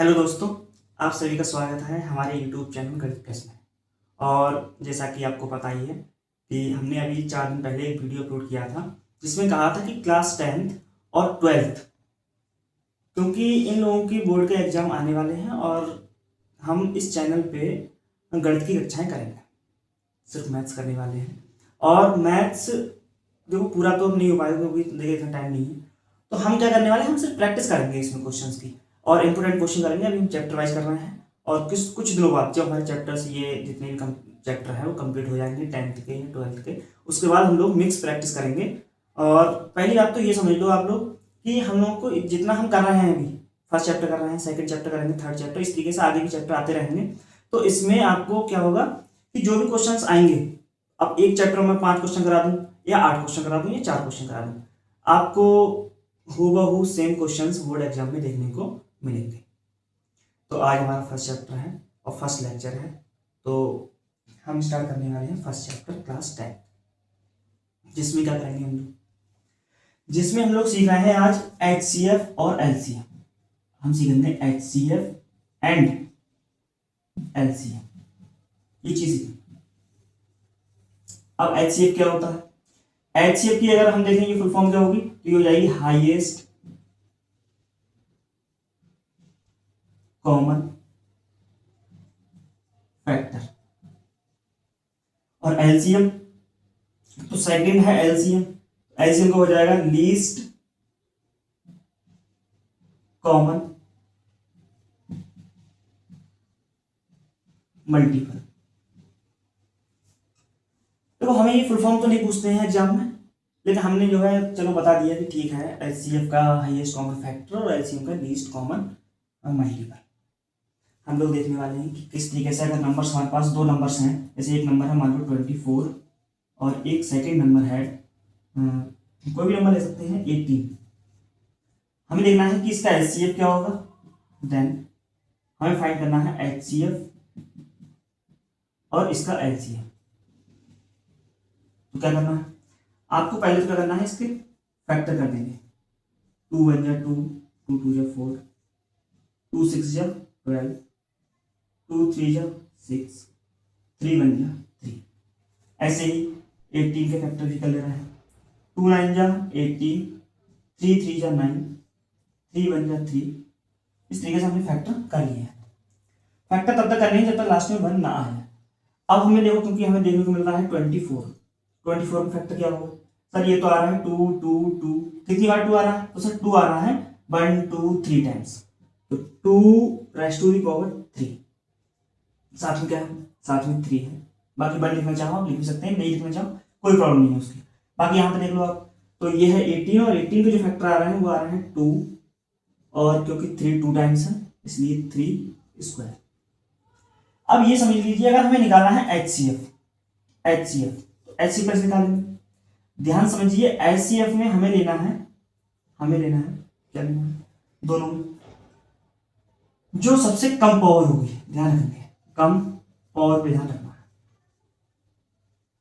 Hello दोस्तों, आप सभी का स्वागत है हमारे यूट्यूब चैनल गणित क्लास में। और जैसा कि आपको पता ही है कि हमने अभी 4 दिन पहले एक वीडियो अपलोड किया था जिसमें कहा था कि क्लास 10th और 12th, क्योंकि इन लोगों की बोर्ड के एग्ज़ाम आने वाले हैं और हम इस चैनल पे गणित की कक्षाएँ करेंगे, सिर्फ मैथ्स करने वाले हैं। और मैथ्स देखो पूरा तो अब नहीं हो पाएगा क्योंकि देखिए इतना टाइम नहीं है, तो हम क्या करने वाले हैं, हम सिर्फ प्रैक्टिस करेंगे इसमें क्वेश्चंस की और इंपोर्टेंट क्वेश्चन करेंगे। अभी हम चैप्टर वाइज कर रहे हैं और कुछ दिनों बाद जब हमारे चैप्टर्स ये जितने भी चैप्टर हैं वो कंप्लीट हो जाएंगे 10th के या 12th के, उसके बाद हम लोग मिक्स प्रैक्टिस करेंगे। और पहली बात तो ये समझ लो आप लोग कि हम लोग को जितना हम कर रहे हैं, अभी फर्स्ट चैप्टर कर रहे हैं, सेकंड चैप्टर करेंगे, थर्ड चैप्टर, इस तरीके से आगे भी चैप्टर आते रहेंगे। तो इसमें आपको क्या होगा कि जो भी क्वेश्चन आएंगे, अब एक चैप्टर में 5 क्वेश्चन करा दूं या 8 क्वेश्चन करा दूं या 4 क्वेश्चन करा दूं, आपको हूबहू सेम क्वेश्चंस बोर्ड एग्जाम में देखने को मिलेंगे। तो आज हमारा फर्स्ट चैप्टर है और फर्स्ट लेक्चर है, तो हम स्टार्ट करने वाले हैं फर्स्ट चैप्टर क्लास 10, जिसमें क्या करेंगे हम लोग, जिसमें हम लोग सीख रहे हैं आज HCF और LCM। हम सीखेंगे HCF एंड LCM, ये चीज। अब HCF क्या होता है? HCF की अगर हम देखेंगे फुल फॉर्म क्या होगी, तो ये हो जाएगी हाईएस्ट कॉमन फैक्टर। और LCM तो सेकंड है LCM का हो जाएगा लीस्ट कॉमन मल्टीपल। देखो हमें ये फुल फॉर्म तो नहीं पूछते हैं एग्जाम में, लेकिन हमने जो है चलो बता दिया कि ठीक है HCF का हाईएस्ट कॉमन फैक्टर और LCM का लीस्ट कॉमन मल्टीपल। हम लोग देखने वाले हैं कि किस तरीके से, अगर नंबर्स हमारे पास दो नंबर्स हैं, जैसे एक नंबर है मान लो 24 और एक सेकंड नंबर है कोई भी नंबर ले सकते हैं 18, हमें देखना है कि इसका HCF क्या होगा। देन हमें फाइंड करना है HCF और इसका LCM। तो क्या करना है आपको, पहले तो क्या करना है, इसके फैक्टर कर देंगे। 2 1 जा 2, 2 2 जा 4, 2 6 जा 12, 2 3 जा 6, 3 1 जा 3। ऐसे ही 18 के फैक्टर भी कर ले रहे हैं। 2 9 जा 18, 3 3 जा 9, 3 1 जा 3। इस तरीके से हमने फैक्टर कर लिए हैं। फैक्टर तब तक करने हैं जब तक लास्ट में 1 ना आए। अब हमें देखो, क्योंकि हमें देखने को मिल रहा है 24 में फैक्टर क्या होगा सर, ये तो आ रहा है 2 2 2, कितनी बार 2 आ रहा है, तो सर 2 आ रहा है 1 2 3 टाइम्स, तो 2 रेज़ टू दी पावर 3। साथ में क्या है, साथ में 3 है। बाकी 1 लिखना चाहो आप लिख भी सकते हैं, नहीं लिखना चाहो कोई प्रॉब्लम नहीं है उसकी। बाकी यहाँ पे देख लो आप, तो ये है 18 और 18 के जो फैक्टर आ रहे हैं वो आ रहे हैं 2, और क्योंकि 3 2 टाइम्स है इसलिए 3 स्क्वायर। अब ये समझ लीजिए, अगर हमें निकालना है HCF तो HCF कैसे निकालेंगे, ध्यान समझिए। HCF में हमें लेना है क्या लेना है, दोनों में जो सबसे कम पावर होगी, ध्यान रखेंगे कम पावर पे ध्यान रखना है।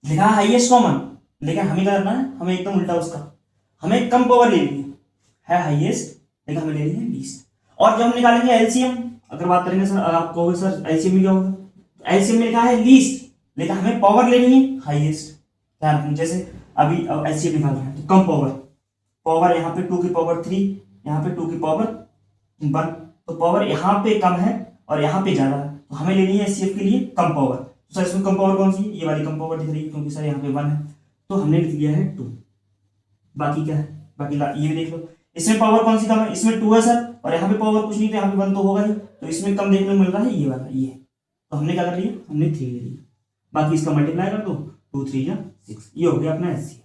लिखा है हाईएस्ट कॉमन, लेकिन हमें क्या करना है, हमें एकदम उल्टा उसका, हमें कम पावर लेनी है हाईएस्ट, लेकिन हमें लेनी है लीस्ट। और जब हम निकालेंगे LCM, अगर बात करेंगे सर, आप कहोगे सर LCM में क्या होगा, तो LCM में लिखा है लीस्ट, लेकिन हमें पावर लेनी है हाईएस्ट। ध्यान रखें, जैसे अभी LCM निकाल रहे हैं तो कम पावर यहाँ पे 2 की पावर 3, यहाँ पे 2 की पावर 1, तो पावर यहाँ पे कम है और यहाँ पे ज्यादा है, तो हमें लेनी है HCF के लिए कम पावर। तो सर इसमें कम पावर कौन सी है, ये वाली कम पावर दिख रही है, क्योंकि सर यहाँ पे 1 है, तो हमने लिख दिया है 2। बाकी क्या है, बाकी ये भी देख लो, इसमें पावर कौन सी कम है, इसमें 2 है सर, और यहाँ पे पावर कुछ नहीं, तो यहाँ पे 1 तो होगा ही, तो इसमें कम देखने को मिल रहा है ये वाला, ये, तो हमने क्या कर लिया, हमने 3 ले लिया। बाकी इसका मल्टीप्लाई कर दो, 2 3 जा 6, ये हो गया अपना LCM।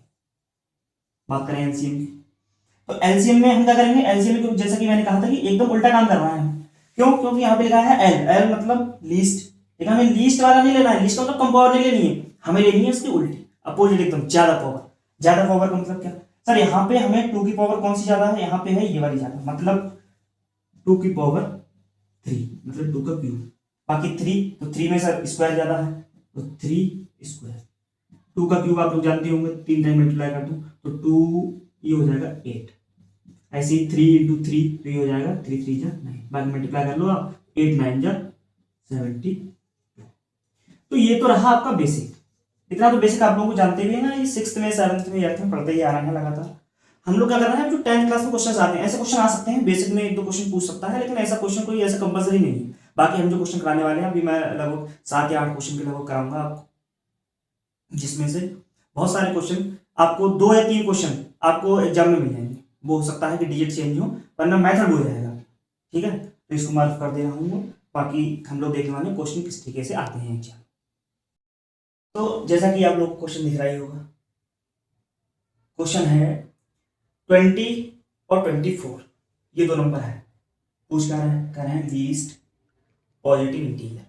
बात करें LCM की, तो LCM में हम क्या करेंगे, LCM में जैसा कि मैंने कहा था कि एकदम उल्टा काम कर रहे हैं। क्यों, क्योंकि यहाँ पे लिखा है L मतलब लीस्ट, लेकिन हमें लीस्ट वाला नहीं लेना है, लीस्ट मतलब कम पावर नहीं लेनी है, हमें लेनी है उसकी उल्टी अपोजिट, एकदम ज्यादा पावर। ज्यादा पावर का मतलब क्या सर, यहाँ पे हमें 2 की पावर कौन सी ज्यादा है, यहाँ पे है ये वाली ज्यादा, मतलब 2 की पावर 3, मतलब 2 का क्यूब। बाकी 3, तो 3 में सर स्क्वायर ज्यादा है, तो 3 स्क्वायर। 2 का क्यूब आप लोग जानते होंगे, 3 टाइम मल्टीप्लाई कर दो तो 2, ये हो जाएगा 8। ऐसे ही 3 × 3 तो ये हो जाएगा 3 3 जा 9, बाकी मल्टीप्लाई कर लो आप, 8 9 जा 70। तो ये तो रहा आपका बेसिक। इतना तो बेसिक आप लोगों को जानते भी है ना, ये 6th में 7th में 8th में पढ़ते ही आ रहे हैं लगातार। हम लोग क्या कर रहे हैं, जो 10th क्लास में क्वेश्चन आते हैं, ऐसे क्वेश्चन आ सकते हैं बेसिक में, 1 2 क्वेश्चन पूछ सकता है, लेकिन ऐसा क्वेश्चन कोई ऐसा कंपलसरी नहीं है। बाकी हम जो क्वेश्चन कराने वाले हैं, अभी मैं लगभग 7 या 8 क्वेश्चन के लगभग कराऊंगा आपको, जिसमें से बहुत सारे क्वेश्चन आपको 2 या 3 क्वेश्चन आपको एग्जाम में मिल जाएंगे। वो हो सकता है कि डिजिट चेंज हो, वरना मेथड हो जाएगा। ठीक है, तो इसको मार्क कर दे रहा हूँ। बाकी हम लोग देखने वाले क्वेश्चन किस तरीके से आते हैं एग्जाम। तो जैसा कि आप लोग क्वेश्चन दिख रहा ही होगा, क्वेश्चन है 20 और 24, ये 2 नंबर है। पूछ कर रहे हैं least positive integer.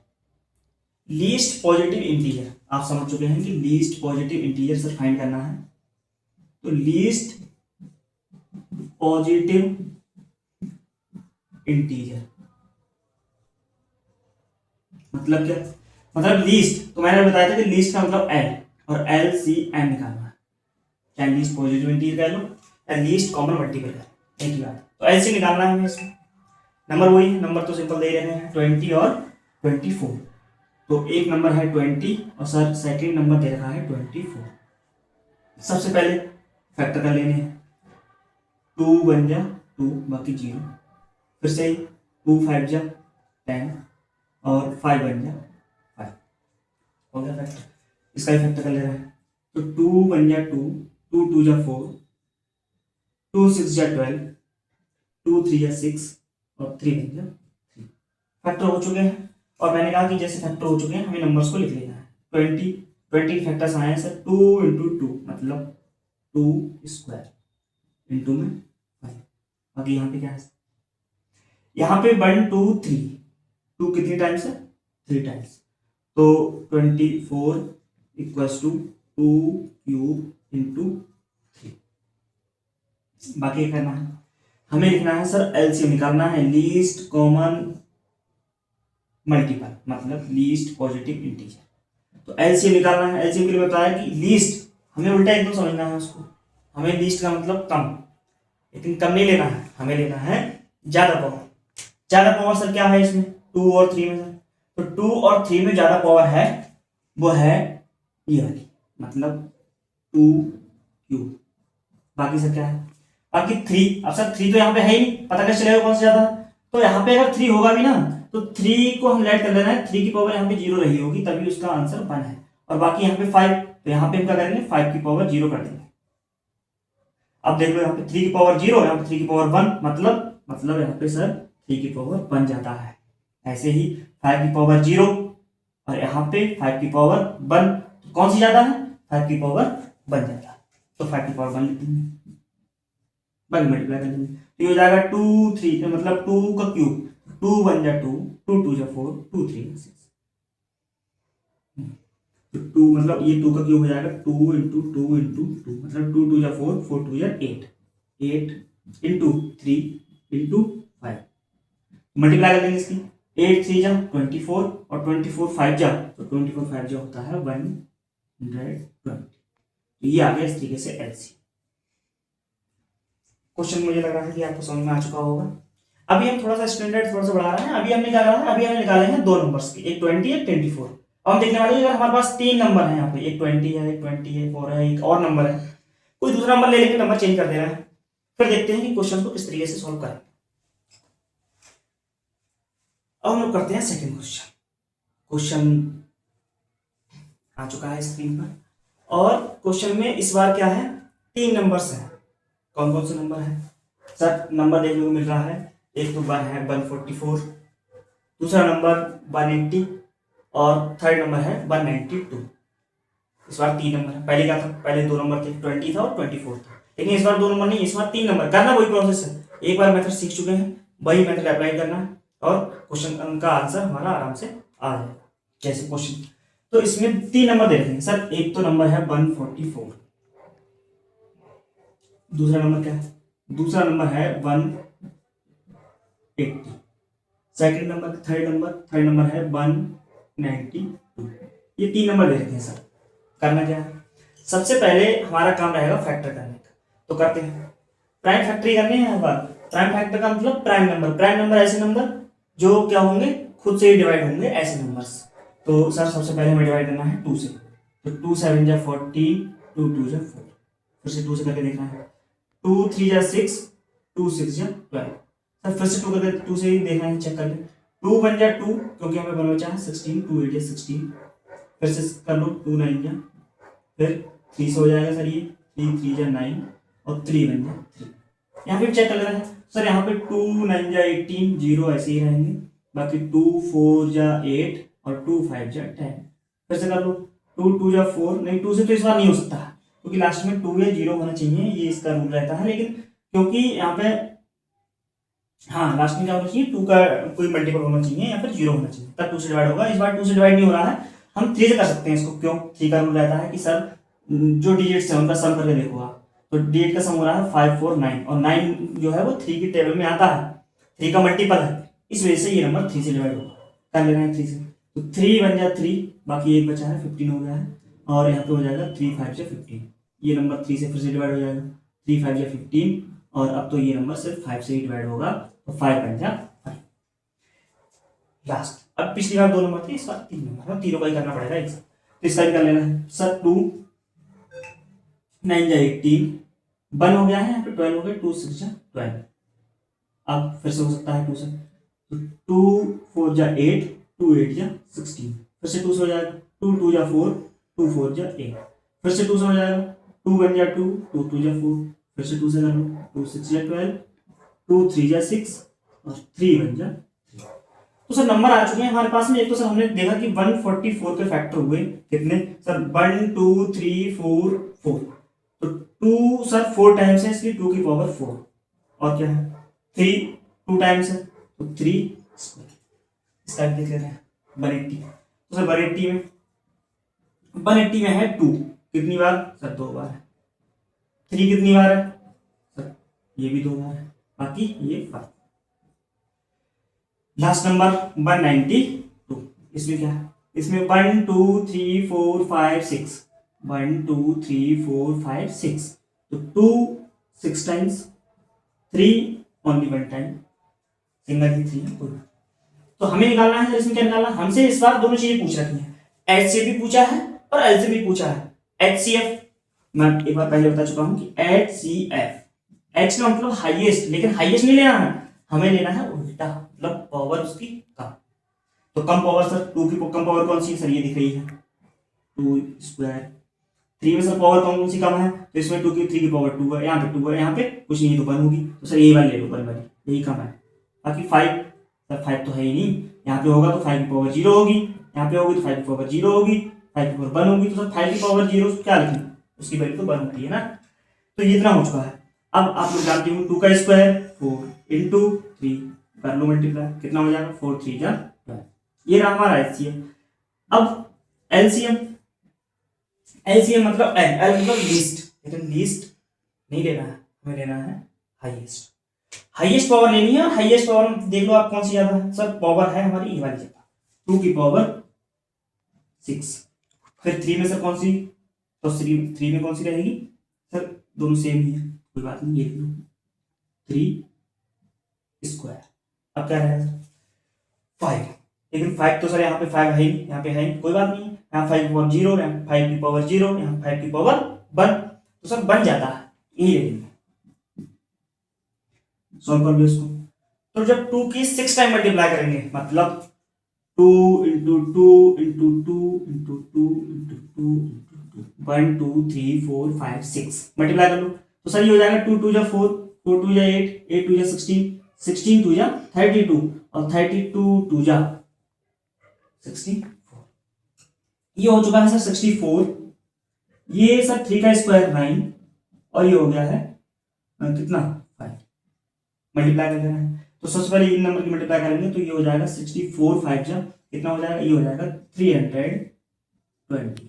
Least positive integer आप समझ चुके हैं कि least positive integer sir find करना है। तो लीस्ट पॉजिटिव इंटीजर मतलब क्या, मतलब लीस्ट, तो मैंने बताया था कि लीस्ट का मतलब एल, और LCM निकालना है, चाहे लीस्ट पॉजिटिव इंटीजर कह लो या लीस्ट कॉमन मल्टीपल कर, एक ही बात। तो LCM निकालना है हमें इसमें। नंबर वही है, नंबर तो सिंपल दे रहे हैं 20 और 24। तो एक नंबर है 20 और सर सेकंड नंबर दे रखा है 24। सबसे पहले फैक्टर कर लेने हैं, 2 1 जा 2 बाकी 0, फिर से 2 5 जा 10 और 5 1 जा 5 हो गया फैक्टर। इसका ही फैक्टर कर ले रहा है, तो 2 1 जा 2, 2 2 जा 4, 2 6 जा 12, 2 3 जा 6 और 3 1 जा 3। फैक्टर हो चुके हैं। और मैंने कहा कि जैसे फैक्टर हो चुके हैं हमें नंबर्स को लिख लेना है। 20 फैक्टर्स आए हैं सर, 2 × 2 मतलब 2 स्क्वायर इंटू में 5। अभी यहाँ पे क्या है, यहाँ पे 1 2 3, 2 कितनी टाइम्स है, 3 टाइम्स, तो 24 इक्वल्स टू 2 क्यूब इंटू 3। बाकी क्या करना है, हमें लिखना है सर LCM निकालना है, लीस्ट कॉमन मल्टीपल मतलब लीस्ट पॉजिटिव इंटीजर। तो LCM निकालना है। LCM के लिए बताया कि लीस्ट हमें उल्टा एकदम समझना है उसको, हमें लीस्ट का मतलब कम, लेकिन कम नहीं लेना है, हमें लेना है ज्यादा पावर। ज्यादा पावर सर क्या है इसमें, 2 और 3 में सर, तो 2 और 3 में ज्यादा पावर है वो है ये वाली, मतलब 2 क्यूब। बाकी सर क्या है, बाकी 3। अब सर 3 तो यहाँ पे है ही नहीं, पता कैसे चलेगा कौन सा ज्यादा है, तो यहाँ पे अगर 3 होगा भी ना तो 3 को हम लेट कर लेना है, 3 की पावर यहाँ पे 0 रही होगी तभी उसका आंसर 1 है। और बाकी यहाँ पे 5, तो यहाँ पे हम क्या करेंगे 5 की पावर 0 कर देंगे। अब देख लो यहाँ पे 3 की पावर 0, यहाँ पे 3 की पावर 1, मतलब यहाँ पे सर 3 की पावर 1 जाता है। ऐसे ही 5 की पावर 0 और यहाँ पे 5 की पावर 1, तो कौन सी ज्यादा है, 5 की पावर 1 जाता है, तो 5 की पावर 1 लिख देंगे, बाकी मल्टीप्लाई कर देंगे, तो ये हो जाएगा 2 3 मतलब 2 का क्यूब, 2 1 जा 2, 2 2 जा 4, 2 3 जा 6। तो 2 मतलब ये 2 का क्यूब हो जाएगा 2 × 2 × 2 मतलब 2 2 जा 4, 4 2 जा 8, 8 × 3 × 5 मल्टीप्लाई कर देंगे इसकी, 8 3 जा 24 और 24 5 जा, तो 24 5 जा होता है 120। तो ये आ गया इस तरीके से LCM। क्वेश्चन मुझे लग रहा है कि आपको समझ में आ चुका होगा। अभी हम थोड़ा सा स्टैंडर्ड थोड़ा सा बढ़ा रहे हैं। अभी हमने क्या करा है, अभी हमने निकाले हैं 2 नंबर्स के, एक 20 एक 24। और हम देखने वाले हैं हमारे पास 3 नंबर है यहाँ पे, एक 20 है, एक 20 है, 4 है, एक और नंबर है, कोई दूसरा नंबर ले लेके नंबर चेंज कर दे रहा है। फिर देखते हैं कि क्वेश्चन को किस तरीके से सॉल्व करें। अब हम लोग करते हैं सेकंड क्वेश्चन। क्वेश्चन आ चुका है स्क्रीन पर, और क्वेश्चन में इस बार क्या है, 3 नंबर्स हैं। कौन कौन से नंबर है सर, नंबर देखने को मिल रहा है, एक तो है 144, दूसरा नंबर 180 और थर्ड नंबर है 192। इस बार 3 नंबर है। पहले क्या था, पहले 2 नंबर थे, 20 था और 24 था, लेकिन इस बार 2 नंबर नहीं, इस बार 3 नंबर। करना वही प्रोसेस है, एक बार मेथड सीख चुके हैं वही मेथड अप्लाई करना है और क्वेश्चन का आंसर हमारा आराम से आ जाएगा। जैसे क्वेश्चन, तो इसमें 3 नंबर दे रखे हैं सर, एक तो नंबर है 144, दूसरा नंबर क्या है, दूसरा नंबर है 180, सेकंड नंबर थर्ड नंबर है 192। ये 3 नंबर दे रखे हैं सर। करना क्या है, सबसे पहले हमारा काम रहेगा फैक्टर करने का, तो करते हैं। प्राइम फैक्टर करने हैं हर बार। प्राइम फैक्टर का मतलब प्राइम नंबर ऐसे नंबर जो क्या होंगे, खुद से ही डिवाइड होंगे ऐसे नंबर्स। तो सर सबसे पहले हमें डिवाइड करना है 2 से, तो 2 7 जा 14, 2 2 जा 4, फिर से 2 से करके देखना है, 2 3 जा 6, 2 6 जा 12। सर फिर से 2 करके 2 से ही देखना है, चेक कर ले, 2 1 जा 2, क्योंकि हमें बना बचा है 16, 2 8 जा 16, फिर से कर लो 2 9 जा, फिर 3 से हो जाएगा सर ये, 3 3 जा 9 और 3 1 जा 3। यहाँ पे चेक कर लेना है सर, यहाँ पे 2 9 जा 18, 0 ऐसे ही रहेंगे, बाकी 2 4 जा 8 और 2 5 जा 10। फिर से कर लो, 2 2 जा 4, नहीं 2 से तो इस बार नहीं हो सकता क्योंकि लास्ट में 2 या 0 होना चाहिए, ये इसका रूल रहता है, लेकिन क्योंकि यहाँ पे हाँ लास्ट में क्या होना चाहिए, 2 का कोई मल्टीपल होना चाहिए या फिर 0 होना चाहिए, तब 2 से डिवाइड होगा। इस बार 2 से डिवाइड नहीं हो रहा है, हम 3 से कर सकते हैं इसको। क्यों? 3 का रूल रहता है कि सर जो डिजिट्स है उनका सम करके देखो आप, तो डिजिट का सम हो रहा है 5 4 9, और 9 जो है वो 3 की टेबल में आता है, 3 का मल्टीपल है, इस वजह से ये नंबर 3 से डिवाइड होगा। कर लेना है 3 से, तो 3 बन जा 3, बाकी एक बचा है 15 हो गया है, और यहाँ पे हो जाएगा 3 5 से 15, ये नंबर 3 से फिर से डिवाइड हो जाएगा, 3 5 या 15, और अब तो ये नंबर सिर्फ 5 से ही डिवाइड होगा, तो 5 बन जा 5 लास्ट। अब पिछली बार 2 नंबर थे, इस बार 3 नंबर है, तीनों का ही करना पड़ेगा एक साथ। तो इसका भी कर लेना है सर, 2 9 जा 18, 1 हो गया है, यहाँ पे 12 हो गया, 2 6 जा 12। अब फिर से हो सकता है 2 से, तो 2 4 जा 8, 2 8 जा 16, फिर से 2 से हो जाएगा, 2 2 जा 4, 2 4 जा 8, फिर से 2 से हो जाएगा, 2 1 जा 2, 2 2 जा 4, फिर से 2 से कर लो, 2 6 जा 12, 2 3 जा 6 और 3 1 जा 3। तो सर नंबर आ चुके हैं हमारे पास में। एक तो सर हमने देखा कि 144 के फैक्टर हुए कितने सर, 1 2 3 4 4, तो 2 सर 4 टाइम्स है, इसलिए 2 की पावर 4, और क्या है 3 2 टाइम्स है, तो 3 स्क्वायर। इसका भी देख लेते हैं 180। तो सर 180 में है 2 कितनी बार सर, 2 बार है। 3 कितनी बार है सर, ये भी 2 बार है, बाकी ये 5। लास्ट नंबर 192, इसमें क्या है, इसमें 1 2 3 4 5 6, 1 2 3 4 5 6, तो 2 6 टाइम्स, 3 ओनली 1 टाइम, सिंगल ही 3 है। तो हमें निकालना है, इसमें क्या निकालना, हमसे इस बार दोनों चीजें पूछ रखी हैं, एच से भी पूछा है और एल से भी पूछा है। एच सी एफ मैं एक बार पहले बता चुका हूं कि एच सी एफ, एच का मतलब हाईएस्ट, लेकिन हाईएस्ट नहीं लेना है, हमें लेना है उल्टा, मतलब पावर उसकी कम। तो कम पावर सर, 2 की कम पावर कौन सी है सर, ये दिख रही है 2 स्क्वायर। 3 में सर पावर कौन सी कम है, तो इसमें 2 की 3 की पावर 2 है, यहाँ पे 2 है, यहाँ पे कुछ नहीं है तो 1 होगी, तो सर यही वाली ले लो, 1 वाली, यही कम है। बाकी 5 सर 5 तो है ही नहीं, यहाँ पे होगा तो 5 की पावर 0 होगी, यहाँ पे होगी तो 5 की पावर 0 होगी, 5 की पावर 1 होगी, तो सर 5 की पावर 0 क्या लिखी, उसकी वैल्यू तो 1 होती है ना। तो ये इतना हो चुका है। अब आप लोग जानते हो 2 का स्क्वायर 4 इंटू 3, कर लो मल्टीप्लाई, कितना हो जाएगा 4 3 जा 12। ये रहा हमारा एलसीएम। अब एलसीएम, एलसीएम मतलब एल, एल मतलब लीस्ट, लेकिन लीस्ट नहीं लेना है, हमें लेना है हाईएस्ट। हाईएस्ट पावर लेनी है, हाईएस्ट पावर देख लो आप कौन सी ज्यादा है सर, पावर है हमारी ये वाली ज्यादा, 2 की पावर 6। फिर 3 में सर कौन सी, तो 3 में कौन सी रहेगी सर, दोनों सेम ही है, कोई बात नहीं, ये लो 3 स्क्वायर। अब क्या रहेगा 5, लेकिन 5 तो सर यहाँ पे 5 है ही, यहाँ पे है ही, कोई बात नहीं, यहाँ 5 की पावर 0, यहाँ 5 की पावर 0, यहाँ 5 की पावर 1, तो सर बन जाता है, यही लेंगे। सॉल्व कर लो इसको, तो जब 2 की 6 टाइम मल्टीप्लाई करेंगे, मतलब 2 into 2 into 2 into 2 into 2 into 2, 1 2 3 4 5 6 multiply कर लो, तो सर ये हो जाएगा 2 2 जा 4, 4 2 जा 8, 8 2 जा 16, 16 2 जा 32, और 32 2 जा 64, ये हो चुका है सर 64। ये सर 3 का स्क्वायर 9, और ये हो गया है कितना 5, मल्टीप्लाई कर देना है। तो सबसे पहले इन नंबर की मल्टीप्लाई करेंगे, तो ये हो जाएगा 64 5 जा कितना हो जाएगा, ये हो जाएगा 320,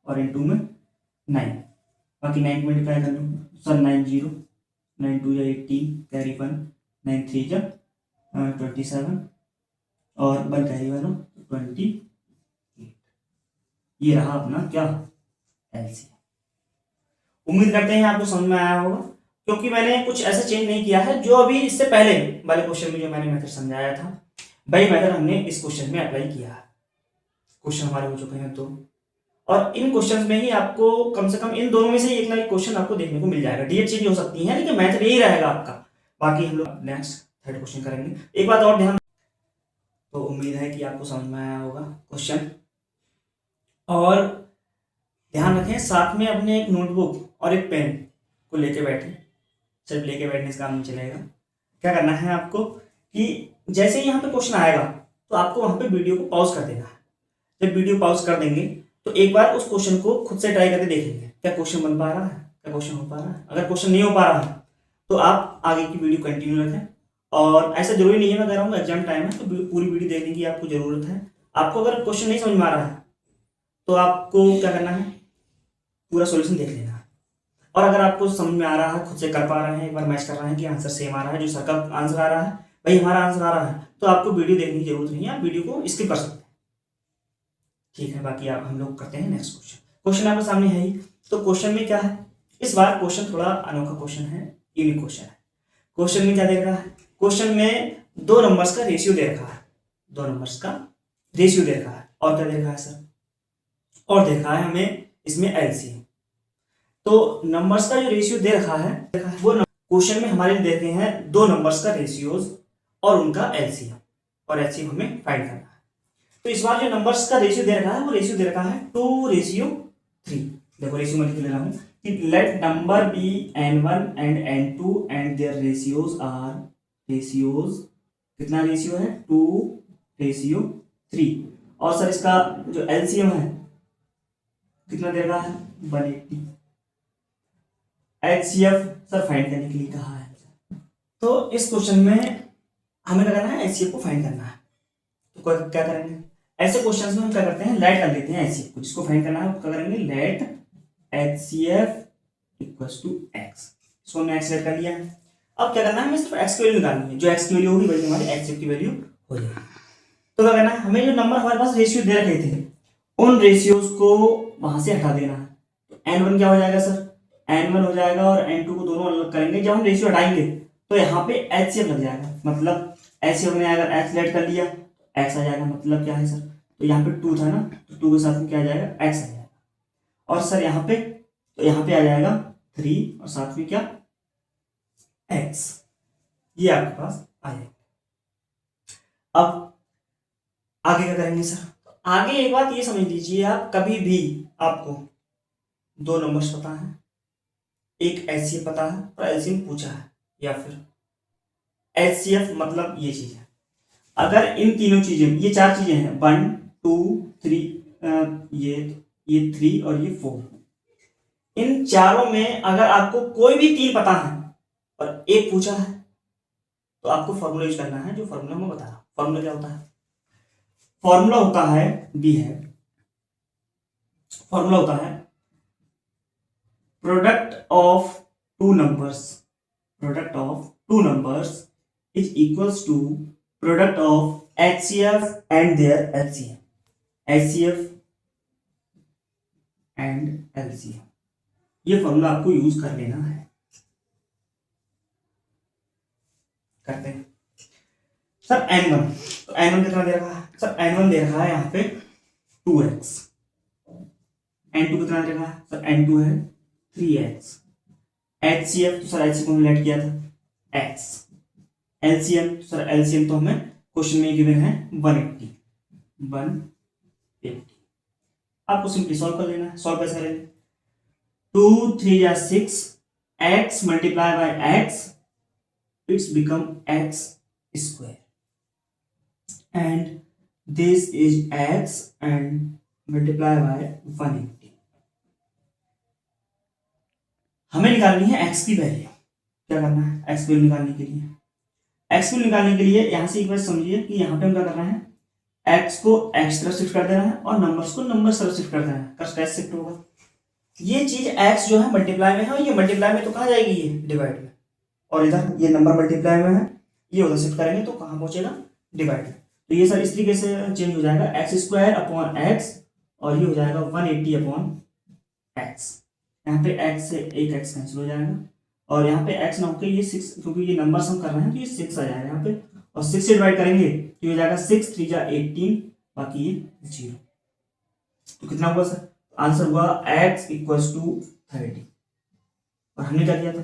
और इन 2 में 9, बाकी 9 की मल्टीप्लाई कर लो सर, 9 0, 9 2 जा 18, कैरी 1, 9 3 जा 27, और 1 कैरी वाला 28। ये रहा अपना क्या एलसीएम। उम्मीद करते हैं आपको समझ में आया होगा, क्योंकि मैंने कुछ ऐसा चेंज नहीं किया है जो अभी इससे पहले वाले क्वेश्चन में जो मैंने मेथड समझाया था वही मेथड हमने इस क्वेश्चन में अप्लाई किया है। क्वेश्चन हमारे हो चुके हैं 2, और इन क्वेश्चन में ही आपको कम से कम इन दोनों में से एक ना एक क्वेश्चन आपको देखने को मिल जाएगा। डेट चेंज हो सकती है लेकिन मेथड यही रहेगा आपका। बाकी हम लोग नेक्स्ट थर्ड क्वेश्चन करेंगे। एक बात और ध्यान, तो उम्मीद है कि आपको समझ में आया होगा क्वेश्चन, और ध्यान रखें साथ में अपने एक नोटबुक और एक पेन को लेके बैठे। सिर्फ लेके बैठने से काम नहीं चलेगा। क्या करना है आपको कि जैसे ही यहाँ पे क्वेश्चन आएगा तो आपको वहाँ पे वीडियो को पॉज कर देना है। जब वीडियो पॉज कर देंगे तो एक बार उस क्वेश्चन को खुद से ट्राई करके देखेंगे क्या क्वेश्चन बन पा रहा है, क्या क्वेश्चन हो पा रहा है। अगर क्वेश्चन नहीं हो पा रहा है तो आप आगे की वीडियो कंटिन्यू रखें। और ऐसा जरूरी नहीं है, मैं कह रहा हूँ एग्जाम टाइम है तो पूरी वीडियो देखने की आपको जरूरत है। आपको अगर क्वेश्चन नहीं समझ में आ रहा है तो आपको क्या करना है, पूरा सॉल्यूशन देख लेना है। और अगर आपको समझ में आ रहा है, खुद से कर पा रहे हैं, एक बार मैच कर रहे हैं कि आंसर सेम आ रहा है, जो सर का आंसर आ रहा है वही हमारा आंसर आ रहा है, तो आपको वीडियो देखने की जरूरत नहीं है, आप वीडियो को स्किप कर सकते हैं। ठीक है, बाकी आप हम लोग करते हैं नेक्स्ट क्वेश्चन। क्वेश्चन आपके सामने है ही, तो क्वेश्चन में क्या है, इस बार क्वेश्चन थोड़ा अनोखा क्वेश्चन है, यूनिक क्वेश्चन है। क्वेश्चन में क्या दे रखा है, क्वेश्चन में दो नंबर्स का रेशियो दे रखा है, दो नंबर्स का रेशियो दे रखा है, और क्या दे रखा है सर, और दे रखा है हमें इसमें एलसीएम। तो नंबर्स का जो रेशियो दे रखा है वो क्वेश्चन में हमारे लिए देते हैं दो नंबर्स का रेशियोज और उनका एलसीएम, और एलसीएम हमें फाइंड करना है। तो इस बार जो नंबर्स का रेशियो दे रखा है वो रेशियो दे रखा है 2:3। देखो रेशियो मैं लिख ले रहा हूँ कि let number be n1 and n2 and their ratios are, ratios कितना रेशियो है 2:3। और सर इसका जो एलसीएम है कितना दे रखा है 180। एचसीएफ सर फाइंड करने के लिए कहा है। तो इस क्वेश्चन में हमें क्या करना है, एचसीएफ को फाइंड करना है। तो क्या करेंगे, ऐसे क्वेश्चंस में हम क्या करते हैं, लेट कर लेते हैं एचसीएफ को, जिसको फाइंड करना है क्या करेंगे, let HCF equals to x. इसको हमने एक्स लेट कर लिया है। अब क्या करना है, हमें सिर्फ एक्स की वैल्यू निकालनी है, जो एक्स की वैल्यू होगी वही हमारी एचसीएफ की वैल्यू हो जाएगी। तो क्या करना है, हमें जो नंबर हमारे पास रेशियो दे रखे थे उन रेशियोज को वहां से हटा देना है। तो n1 क्या हो जाएगा सर, n1 हो जाएगा, और n2 को दोनों अलग करेंगे। जब हम रेशियो हटाएंगे तो यहाँ पे एचसीएफ लग जाएगा, मतलब एचसीएफ ने अगर एक्स लेट कर लिया एक्स आ जाएगा, मतलब क्या है सर, तो यहाँ पे 2 था ना, तो 2 के साथ में क्या आ जाएगा, एक्स आ जाएगा। और सर यहाँ पे, तो यहाँ पे आ जाएगा 3 और साथ में क्या, एक्स, ये आपके पास आ जाएगा। अब आगे क्या करेंगे सर, आगे एक बात ये समझ लीजिए, आप कभी भी आपको दो नंबर्स पता है, एक एचसीएफ पता है और एलसीएम पूछा है, या फिर एचसीएफ मतलब ये चीज है, अगर इन तीनों चीजें, ये चार चीजें हैं 1 2 3, ये 3 और ये 4, इन चारों में अगर आपको कोई भी तीन पता है और एक पूछा है तो आपको फॉर्मूला यूज करना है, जो फॉर्मूला मैं बता रहा हूँ। फॉर्मूला क्या होता है, फॉर्मूला होता है बी है, फॉर्मूला होता है product of two numbers, product of two numbers is equals to product of HCF and their LCM, HCF and LCM। ये फॉर्मूला आपको यूज कर लेना है। करते हैं सर n1, तो n1 कितना दे रखा है सर, n1 दे रखा है यहाँ पे 2x, n2 कितना दे रखा है सर, n2 है 3x, HCF तो सर HCF को हमने लेट किया था x, LCM तो सर LCM तो हमें क्वेश्चन में गिवन है 180। आपको सिंपली सॉल्व कर लेना है। सॉल्व कैसे करेंगे, 2 3 या 6, x multiply by x, it's become x square, and this is x and multiply by 180। हमें निकालनी है x की वैल्यू। क्या करना है, x की वैल्यू निकालने के लिए, x को निकालने के लिए यहां से एक बार समझिए कि यहां पे हम क्या कर रहे हैं, x को x तरफ शिफ्ट कर देना है और नंबर्स को नंबर्स तरफ शिफ्ट कर देना है। कैसे शिफ्ट होगा, ये चीज x जो है मल्टीप्लाई में है, और ये मल्टीप्लाई में तो कहाँ जाएगी, ये डिवाइड में, और इधर ये नंबर मल्टीप्लाई में है, ये उधर शिफ्ट करेंगे तो कहाँ पहुंचेगा, डिवाइड में। तो ये सर इस तरीके से चेंज हो जाएगा, एक्स स्क्वायर अपॉन एक्स, और ये हो जाएगा 180 अपॉन एक्स। यहाँ पे x से एक x कैंसिल हो जाएगा, और यहाँ पे x ना होकर ये 6, क्योंकि ये नंबर हम कर रहे हैं तो ये 6 आ जाएगा यहाँ पे, और 6 से डिवाइड करेंगे तो ये जाएगा 6 3 जा 18, बाकी ये 0। तो कितना हुआ सर? आंसर हुआ x इक्वल्स टू 30। और हमने क्या किया था?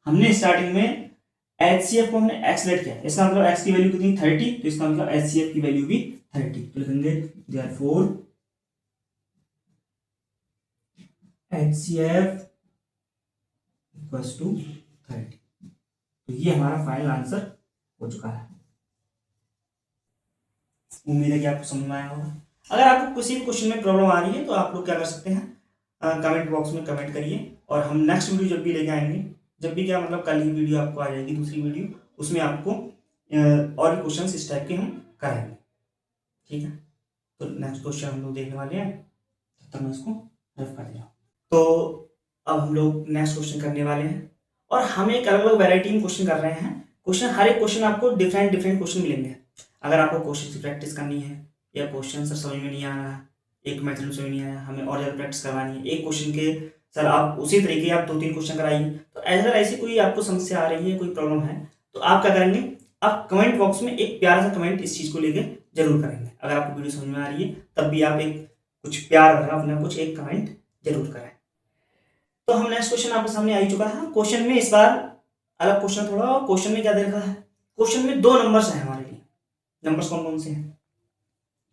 हमने स्टार्टिंग में HCF को हमने x लेट किया, इसका मतलब x की वैल्यू कितनी 30, तो इसका मतलब HCF की वैल्यू भी 30। तो लिखेंगे देयरफॉर HCF इक्वल्स टू 30। तो ये हमारा फाइनल आंसर हो चुका है। उम्मीद है कि आपको समझ में आया होगा। अगर आपको किसी भी क्वेश्चन में प्रॉब्लम आ रही है तो आप लोग क्या कर सकते हैं, कमेंट बॉक्स में कमेंट करिए, और हम नेक्स्ट वीडियो जब भी लेके आएंगे, जब भी क्या मतलब कल ही वीडियो आपको आ जाएगी दूसरी वीडियो, उसमें आपको और भी क्वेश्चन इस टाइप के हम कराएंगे। ठीक है, तो नेक्स्ट क्वेश्चन हम लोग देखने वाले हैं, तब तक मैं इसको रफ कर दिया। तो अब हम लोग नेक्स्ट क्वेश्चन करने वाले हैं, और हम एक अलग अलग वैरायटी में क्वेश्चन कर रहे हैं। क्वेश्चन, हर एक क्वेश्चन आपको डिफरेंट क्वेश्चन मिलेंगे। अगर आपको क्वेश्चन की प्रैक्टिस करनी है, या क्वेश्चन सर समझ में नहीं आ रहा है, एक मेथड समझ नहीं आया, हमें और ज़्यादा प्रैक्टिस करवानी है, एक क्वेश्चन के सर आप उसी तरीके आप 2-3 क्वेश्चन कराइए, तो अगर ऐसी कोई आपको समस्या आ रही है, कोई प्रॉब्लम है, तो आप क्या करेंगे, आप कमेंट बॉक्स में एक प्यारा सा कमेंट इस चीज़ को लेके जरूर करेंगे। अगर आपको वीडियो समझ में आ रही है तब भी आप एक कुछ प्यार भरा अपना कुछ एक कमेंट जरूर करें। तो हम नेक्स्ट क्वेश्चन आपके सामने आ ही चुका है। क्वेश्चन में इस बार अलग क्वेश्चन थोड़ा, और क्वेश्चन में क्या दे रखा है, क्वेश्चन में 2 नंबर्स हैं हमारे लिए। नंबर्स कौन कौन से हैं?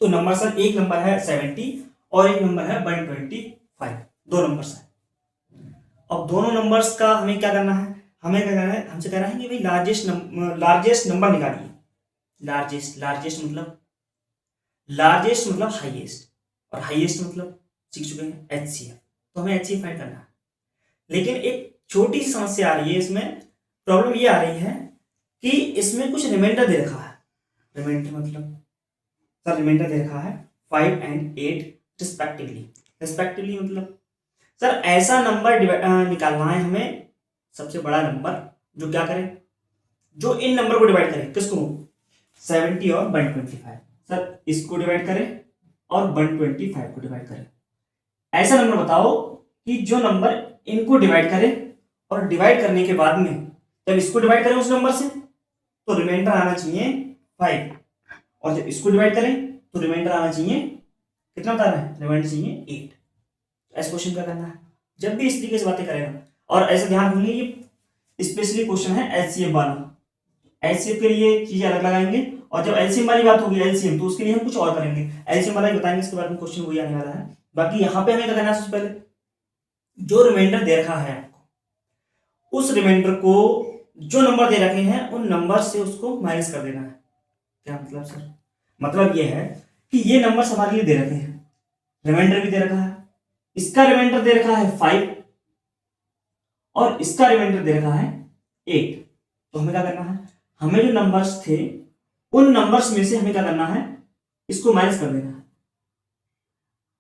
तो नंबर सर, एक नंबर है 70 और एक नंबर है 125, 2 नंबर्स हैं। अब दोनों नंबर्स का हमें क्या करना है, हमें क्या करना है, हमसे कह रहा है कि भाई लार्जेस्ट नंबर निकालिए। लार्जेस्ट मतलब हाईएस्ट, और हाईएस्ट मतलब सीख चुके हैं HCF, तो हमें HCF फाइंड करना है। लेकिन एक छोटी सी समस्या आ रही है इसमें, प्रॉब्लम ये आ रही है कि इसमें कुछ रिमाइंडर दे रखा है। रिमाइंडर मतलब सर, रिमाइंडर दे रखा है 5 and 8 रिस्पेक्टिवली मतलब सर ऐसा नंबर निकालना है हमें, सबसे बड़ा नंबर जो क्या करे, जो इन नंबर को डिवाइड करे। किसको? 70 और 125। सर इसको डिवाइड करे और 125 को डिवाइड करे। ऐसा नंबर बताओ कि जो नंबर इनको डिवाइड करे, और डिवाइड करने के बाद में जब इसको डिवाइड करें उस नंबर से तो रिमाइंडर आना चाहिए 5, और जब इसको डिवाइड करें तो रिमाइंडर आना चाहिए, कितना बता रहे हैं, रिमाइंडर चाहिए 8। ऐसा क्वेश्चन क्या करना है जब भी इस तरीके से बातें करेगा। और ऐसा ध्यान रखिए, ये स्पेशली क्वेश्चन है एलसीएम वाला। एलसीएम के लिए चीजें अलग लगाएंगे, और जब एलसीएम वाली बात होगी एलसीएम, तो उसके लिए हम कुछ और करेंगे, एलसीएम वाला ही बताएंगे, इसके बाद में क्वेश्चन वही आने वाला है। बाकी यहाँ पे हमें क्या करना है, सबसे पहले जो रिमाइंडर दे रखा है आपको, उस रिमाइंडर को जो नंबर दे रखे हैं उन नंबर से उसको माइनस कर देना है। क्या मतलब सर? मतलब ये है कि ये नंबर्स हमारे लिए दे रखे हैं, रिमाइंडर भी दे रखा है, इसका रिमाइंडर दे रखा है 5 और इसका रिमाइंडर दे रखा है 8। तो हमें क्या करना है, हमें जो नंबर्स थे उन नंबर्स में से हमें क्या करना है, इसको माइनस कर देना है,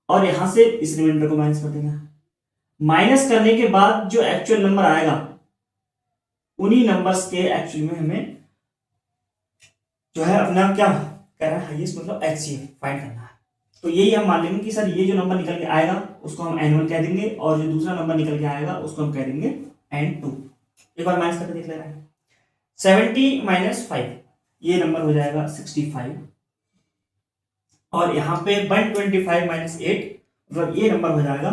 और यहां से इस रिमाइंडर को माइनस कर देना है। माइनस करने के बाद जो एक्चुअल नंबर आएगा उन्हीं नंबर्स के एक्चुअल में हमें जो है अपना क्या कह रहा है, हाईएस्ट मतलब HCF फाइंड करना है। तो यही हम मान लेंगे कि सर ये जो नंबर निकल के आएगा उसको हम N1 कह देंगे, और जो दूसरा नंबर निकल के आएगा उसको हम कह देंगे N2। एक बार माइनस करके देख ले रहे हैं, 70 - 5 ये नंबर हो जाएगा 65, और यहाँ पे 125 - 8 मतलब ये नंबर हो जाएगा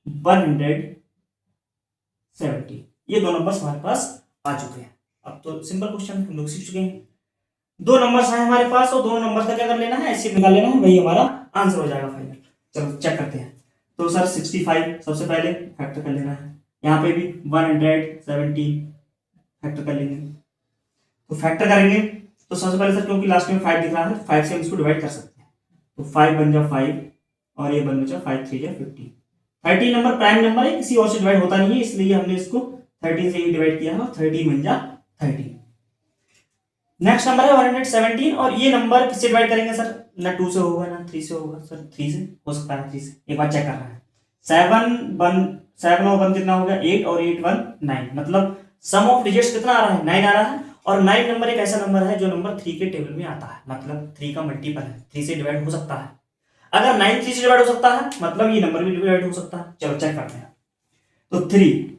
170। ये 2 नंबर हमारे पास आ चुके हैं। अब तो सिंपल क्वेश्चन हम लोग सीख चुके हैं, 2 नंबर्स हैं हमारे पास, और दोनों नंबर्स का क्या कर लेना है, HCF निकाल लेना है, वही हमारा आंसर हो जाएगा फाइनल। चलो चेक करते हैं। तो सर 65 सबसे पहले फैक्टर कर लेना है, यहाँ पे भी 170 फैक्टर कर लेंगे। तो फैक्टर करेंगे तो सबसे पहले सर, क्योंकि लास्ट में 5 दिख रहा है, 5 से हम इसको डिवाइड कर सकते हैं, तो 5 बन जा 5 और ये बन बचा 5 3 जा 50। 30 नंबर प्राइम नंबर है, किसी और से डिवाइड होता नहीं है, इसलिए हमने इसको 30 से ही डिवाइड किया है, और 30 बन जा 30। नेक्स्ट नंबर है 117, और ये नंबर किससे डिवाइड करेंगे सर, ना 2 से होगा ना 3 से होगा, सर 3 से हो सकता है, 3 से एक बार चेक करना है। 7 और 1 कितना हो गया, 8 और 8 1 9, मतलब सम ऑफ डिजिट्स कितना आ रहा है, 9 आ रहा है, और 9 नंबर एक ऐसा नंबर है जो नंबर 3 के टेबल में आता है, मतलब 3 का मल्टीपल है, 3 से डिवाइड हो सकता है। अगर 9 3 से डिवाइड हो सकता है मतलब ये नंबर भी डिवाइड हो सकता है। चलो चेक करते हैं। तो 3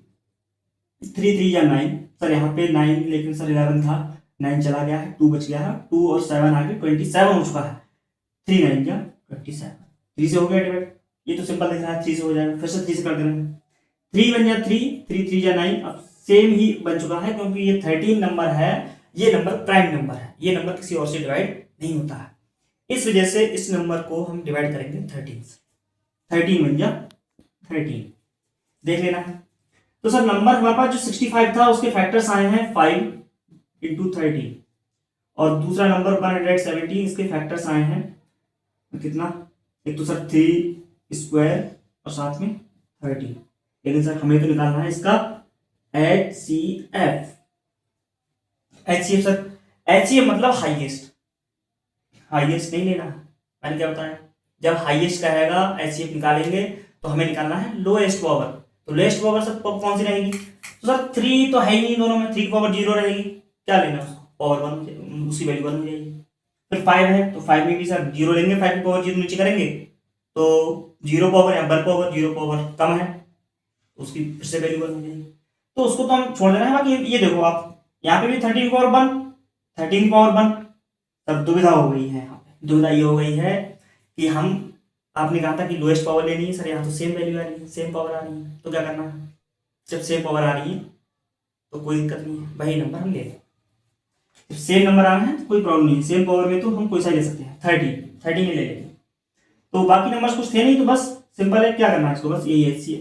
3 3 या 9, सर यहाँ पे 9 लेकिन सर 11 था, 9 चला गया है, 2 बच गया है, 2 और 7 आगे 27 हो चुका है। 3 9 या 27, 3 से हो गया डिवाइड। ये तो सिंपल दिख रहा है, 3 से हो जाएगा, फिर से 3 से कर देना है। 3 1 या 3, 3 3 या 9, अब सेम ही बन चुका है क्योंकि ये 13 नंबर है, ये नंबर प्राइम नंबर है, ये नंबर किसी और से डिवाइड नहीं होता है। इस वजह से इस नंबर को हम डिवाइड करेंगे 13 से। 13 1 या 13 देख लेना है। तो सर नंबर हमारे पास जो 65 था उसके फैक्टर्स आए हैं 5 इंटू 13, और दूसरा नंबर 117, इसके फैक्टर्स आए हैं कितना, एक तो सर 3 स्क्वायर और साथ में 13। लेकिन सर हमें तो निकालना है इसका HCF। HCF सर, HCF मतलब हाईएस्ट, हाईएस्ट नहीं लेना, मैंने क्या बताया, जब हाईएस्ट कहेगा HCF निकालेंगे तो हमें निकालना है लोएस्ट पावर। तो लोएस्ट पावर सर कौन सी रहेगी, तो सर 3 तो है ही नहीं दोनों में, 3 की पावर 0 रहेगी, क्या लेना उसको, पावर 1, उसकी वैल्यू 1 हो जाएगी। फिर 5 है तो 5 में भी सर 0 लेंगे, 5 की पावर 0 नीचे करेंगे तो 0 पावर या 1 पावर, 0 पावर कम है तो उसकी फिर से वैल्यू 1 हो जाएगी। तो उसको तो हम छोड़ देना है। बाकी ये देखो आप, यहाँ पे भी 13 पावर 1, 13 पावर 1, तब दुविधा हो गई है। यहाँ पे दुविधा ये हो गई है कि हम, आपने कहा था कि लोएस्ट पावर लेनी है, सर यहाँ तो सेम वैल्यू आ रही है, सेम पावर आ रही है, तो क्या करना है, जब सेम पावर आ रही है तो कोई दिक्कत नहीं है, वही नंबर हम ले लें। जब सेम नंबर आ रहे हैं तो कोई प्रॉब्लम नहीं है, सेम पावर में तो हम कोई सा ले सकते हैं, 13 ही ले लेंगे। तो बाकी नंबर्स कुछ थे नहीं, तो बस सिंपल है, क्या करना है इसको, बस यही है।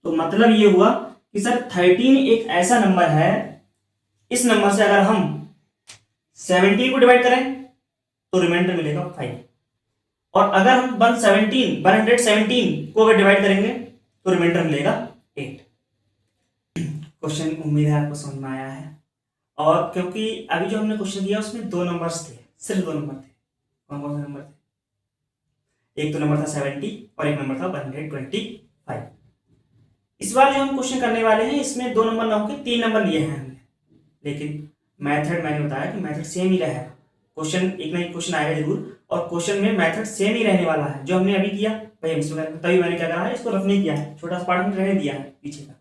तो मतलब ये हुआ कि सर 13 एक ऐसा नंबर है, इस नंबर से अगर हम 17 को डिवाइड करें तो रिमाइंडर मिलेगा 5, और अगर हम 117 को अगर डिवाइड करेंगे तो रिमाइंडर मिलेगा 8। क्वेश्चन उम्मीद है आपको समझ में आया है। और क्योंकि अभी जो हमने क्वेश्चन दिया उसमें 2 नंबर्स थे, सिर्फ 2 नंबर थे। कौन कौन से नंबर थे, एक तो नंबर था 70 और एक नंबर था 125। इस बार जो हम क्वेश्चन करने वाले हैं इसमें 2 नंबर ना होकर 3 नंबर लिए हैं हमने, लेकिन मेथड मैंने बताया कि मेथड सेम ही रहेगा, क्वेश्चन एक ना एक क्वेश्चन आएगा जरूर, और क्वेश्चन में मेथड सेम ही रहने वाला है। जो हमने अभी किया वही हम इसमें करेंगे, तभी मैंने क्या करा है, इसको रफ नहीं किया है, छोटा सा पार्ट में रहने दिया है पीछे का,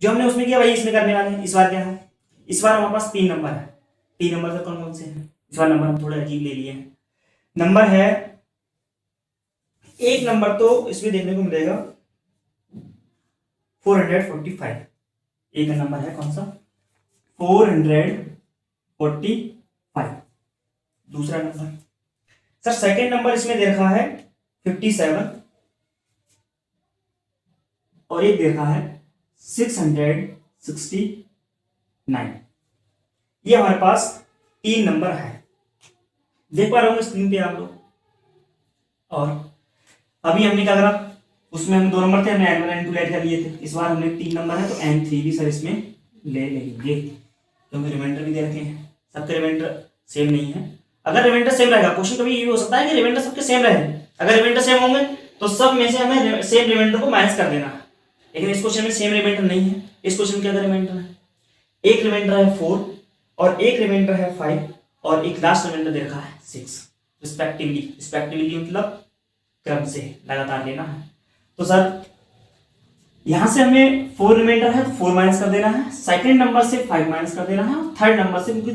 जो हमने उसमें किया वही इसमें करने वाले हैं। इस बार क्या है, इस बार हमारे पास 3 नंबर है। 3 नंबर से कौन कौन से हैं, इस बार नंबर हम थोड़े अजीब ले लिए हैं। नंबर है, एक नंबर तो इसमें देखने को मिलेगा 445, एक नंबर है कौन सा, 445। दूसरा नंबर सर, सेकंड नंबर इसमें दे रखा है 57, और एक दे रखा है 669। ये हमारे पास 3 नंबर है, देख पा रहे होंगे स्क्रीन पे आप लोग। और अभी हमने क्या करा, उसमें हम 2 नंबर थे, हमने n1 n2 ऐड कर लिए थे। इस बार हमने 3 नंबर है तो n3 भी सर इसमें ले लेंगे, क्योंकि रिमाइंडर भी दे रखे हैं, सबके रिमाइंडर सेम नहीं है। अगर रिमाइंडर सेम रहेगा, क्वेश्चन कभी ये हो सकता है कि रिमाइंडर सबके सेम रहे, अगर रिमाइंडर सेम होंगे तो सब में से हमें सेम रिमाइंडर को माइनस कर देना है, लेकिन इस क्वेश्चन में सेम रिमाइंडर नहीं है। इस क्वेश्चन के अंदर रिमाइंडर है, एक रिमाइंडर है 4 और एक रिमाइंडर है 5 और एक लास्ट रिमाइंडर दे रखा है 6 रिस्पेक्टिवली मतलब क्रम से लगातार लेना है। तो सर यहां से हमें 4 रिमाइंडर है तो 4 माइनस कर देना है, सेकंड नंबर से 5 माइनस कर देना है, और थर्ड नंबर से, क्योंकि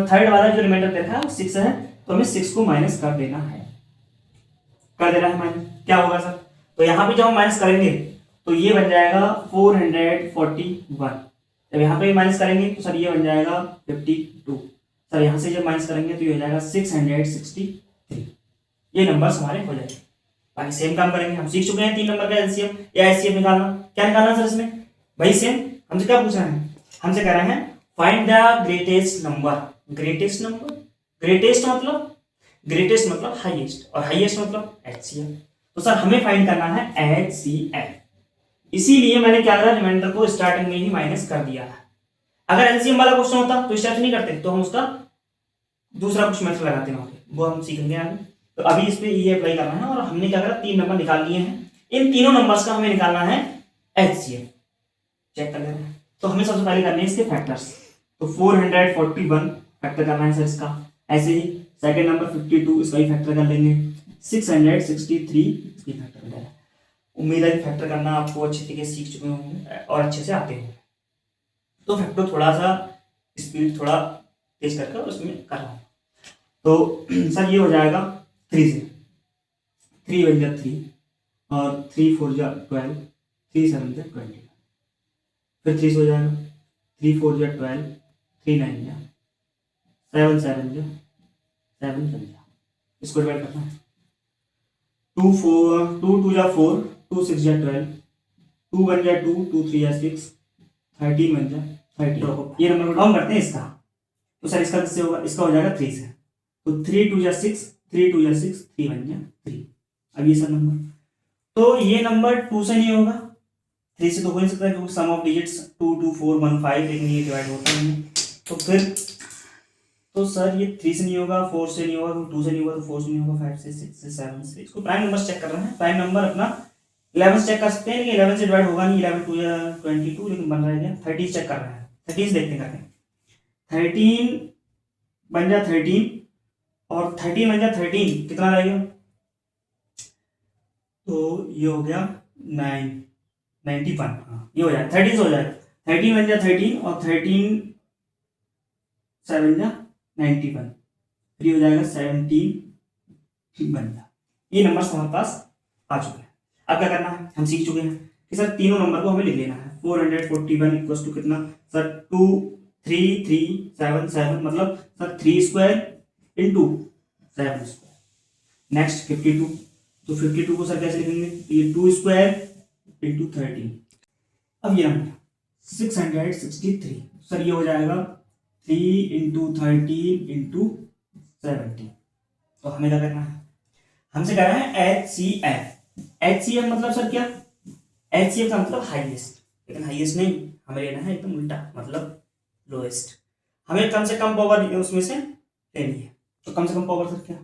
थर्ड वाला जो रिमाइंडर देखा है वो 6 है तो हमें 6 को माइनस कर देना है, माइनस। क्या होगा सर, तो यहाँ पे जब हम माइनस करेंगे तो ये बन जाएगा 441, जब यहाँ पे माइनस करेंगे तो सर ये बन जाएगा 52, सर यहाँ से जब माइनस करेंगे तो ये हो जाएगा 663। ये नंबर्स हमारे हो जाएंगे। बाकी सेम काम करेंगे, हम सीख चुके हैं 3 नंबर का एलसीएम या एचसीएफ निकालना। क्या निकालना सर इसमें, वही सेम, हमसे क्या पूछ रहे हैं, हमसे कह रहे हैं find the greatest number. Greatest number, greatest मतलब हाईएस्ट, और हाईएस्ट मतलब एचसीएफ। तो सर हमें फाइंड करना है एचसीएफ, इसीलिए मैंने क्या करा, रिमाइंडर को स्टार्टिंग में ही माइनस कर दिया है। अगर एलसीएम वाला क्वेश्चन होता तो स्टार्ट नहीं करते, तो हम उसका दूसरा कुछ मेथड लगाते हैं, वो हम सीखेंगे आगे। तो अभी इस पे ये अप्लाई करना है, और हमने क्या करा, 3 नंबर निकाल लिए हैं, इन तीनों नंबर्स का हमें निकालना है एचसीएफ। चेक कर लेते हैं। तो हमें सबसे पहले करने हैं इसके फैक्टर्स। तो 441 फैक्टर करना है सर इसका, ऐसे ही सेकंड नंबर 52 इसका ही फैक्टर कर लेंगे, 663 इसकी फैक्टर कर लेंगे। उम्मीद है फैक्टर करना आपको अच्छे तरीके से सीख चुके होंगे और अच्छे से आते होंगे। तो फैक्टर थोड़ा सा स्पीड थोड़ा तेज करके और उसमें कर रहा हूँ। तो सर ये हो जाएगा 3 से, 3 1 जा 3 और 3 4 जा 12, 3 7 जा 20, फिर 3 से हो जाएगा 3 4 जा 12, 3 9 जा 7 7 जा 7 7 जा, इसको डिवाइड करना है। 2 4 2 2 जा 4, 2 6 जा 12, 2 1 जा 2, 2 3 जा 6, 13 1 जा 30। ये नंबर को डाउन करते हैं इसका, तो सर इसका किससे होगा, इसका हो जाएगा 3 से, तो 3 2 जा 6, 3 2 जा 6, 3 1 जा 3। अब ये सर नंबर, तो ये नंबर 2 से नहीं होगा, 3 से तो हो नहीं सकता क्योंकि सम ऑफ डिजिट्स 2 2 4 1 5, लेकिन ये डिवाइड होता नहीं है। तो फिर तो सर ये 3 से नहीं होगा, 4 से नहीं होगा, 2 से नहीं होगा, तो 4 से नहीं होगा, 5 से 6 से 7 से। इसको प्राइम नंबर चेक कर रहे हैं, प्राइम नंबर अपना 11 से चेक कर सकते हैं, लेकिन 11 से डिवाइड होगा नहीं, 11 2 या 22, लेकिन बन रहा है 30 चेक कर रहे हैं, 30 से देखते हैं 13 बन जा 13 और 13 बन जा 13 कितना रहेगा, तो ये हो गया 91। हाँ ये हो जाएगा 30 से हो जाएगा, 13 बन जा 13 और 13 7 जा 91, फिर ये हो जाएगा 17 बन जा। ये नंबर हमारे पास आ चुके हैं। अब क्या करना है, हम सीख चुके हैं कि सर तीनों नंबर को हमें लिख लेना है। 441 इक्वल टू कितना सर 2 3 3 7 7, मतलब sir 3 square into 7 square. Next 52, तो 52 को सर कैसे लिखेंगे, ये 2 स्क्वायर इंटू 13। अब ये नंबर 663, सर ये हो जाएगा 3 इंटू 13 इंटू 70। तो हमें क्या करना है, हमसे कह रहा है HCF। HCF मतलब सर क्या, HCF का मतलब हाईएस्ट, लेकिन हाईएस्ट नहीं, हमें लेना है एकदम उल्टा, मतलब लोएस्ट। हमें कम से कम पावर उसमें से लेनी है, तो कम से कम पावर सर क्या,